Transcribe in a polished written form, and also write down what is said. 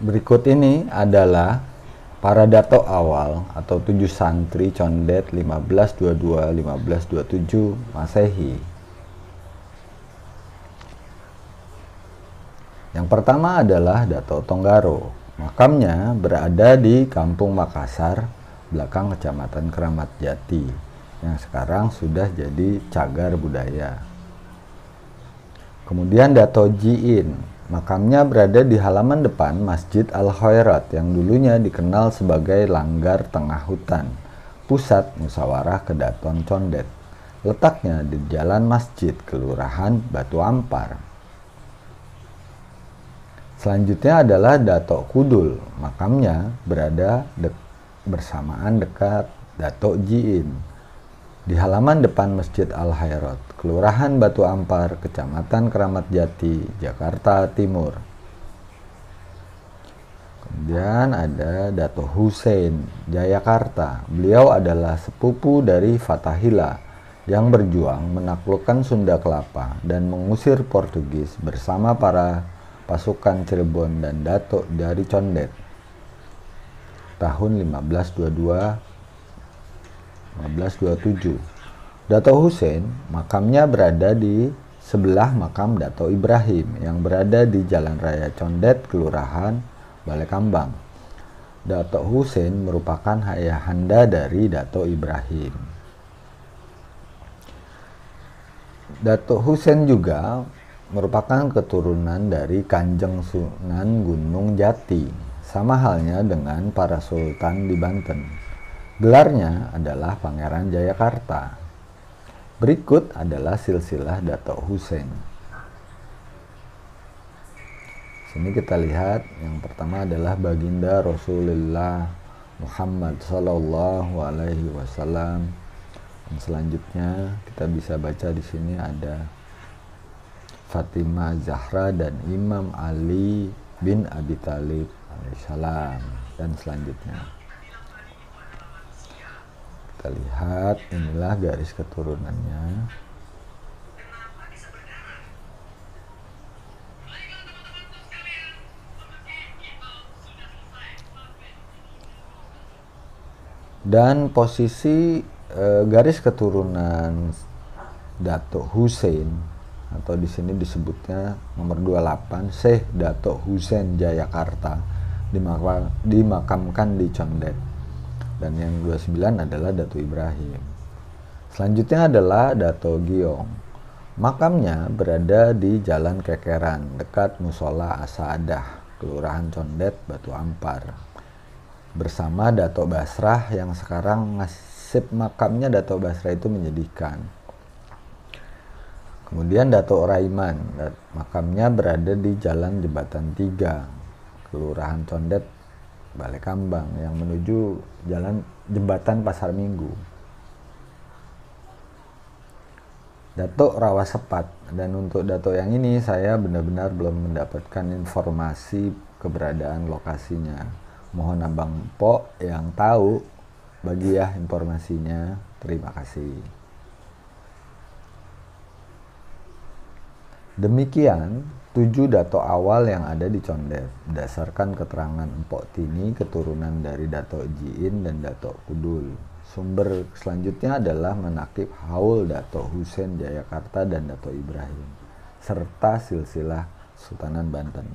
Berikut ini adalah para dato awal atau 7 santri Condet 1522-1527 Masehi. Yang pertama adalah Dato Tonggaro. Makamnya berada di Kampung Makassar, belakang Kecamatan Keramat Jati, yang sekarang sudah jadi cagar budaya. Kemudian Dato Jiin. Makamnya berada di halaman depan Masjid Al-Khairat yang dulunya dikenal sebagai Langgar Tengah Hutan, pusat musyawarah Kedaton Condet. Letaknya di Jalan Masjid, Kelurahan Batu Ampar. Selanjutnya adalah Dato Kudul. Makamnya berada bersamaan dekat Dato Jiin di halaman depan Masjid Al-Khairat, Kelurahan Batu Ampar, Kecamatan Keramat Jati, Jakarta Timur. Kemudian ada Dato Hussein Jayakarta. Beliau adalah sepupu dari Fathahillah yang berjuang menaklukkan Sunda Kelapa dan mengusir Portugis bersama para pasukan Cirebon dan Dato dari Condet tahun 1527. Dato Hussein makamnya berada di sebelah makam Dato Ibrahim yang berada di Jalan Raya Condet, Kelurahan Balekambang. Dato Hussein merupakan ayahanda dari Dato Ibrahim. Dato Hussein juga merupakan keturunan dari Kanjeng Sunan Gunung Jati, sama halnya dengan para sultan di Banten. Gelarnya adalah Pangeran Jayakarta. Berikut adalah silsilah Dato Hussein. Sini kita lihat yang pertama adalah baginda Rasulullah Muhammad Sallallahu Alaihi Wasallam. Dan selanjutnya kita bisa baca di sini ada Fatimah Zahra dan Imam Ali bin Abi Thalib alaihissalam, dan selanjutnya kita lihat inilah garis keturunannya. Dan posisi garis keturunan Dato Hussein atau di sini disebutnya nomor 28, Syekh Dato Hussein Jayakarta dimakamkan di Condet. Dan yang 29 adalah Dato Ibrahim. Selanjutnya adalah Dato Giong. Makamnya berada di Jalan Kekeran, dekat Musola Asaadah, Kelurahan Condet, Batu Ampar. Bersama Dato Basrah yang sekarang nasib makamnya Dato Basrah itu menyedihkan. Kemudian Dato Raiman, makamnya berada di Jalan Jembatan 3, Kelurahan Condet, Balekambang, yang menuju jalan jembatan Pasar Minggu. Dato Rawasepat, dan untuk Dato yang ini saya benar-benar belum mendapatkan informasi keberadaan lokasinya. Mohon Abang Pok yang tahu bagi ya informasinya. Terima kasih. Demikian 7 dato awal yang ada di Condet, berdasarkan keterangan Empok Tini, keturunan dari Dato Jiin dan Dato Kudul. Sumber selanjutnya adalah menakib haul Dato Hussein Jayakarta dan Dato Ibrahim, serta silsilah Sultanan Banten.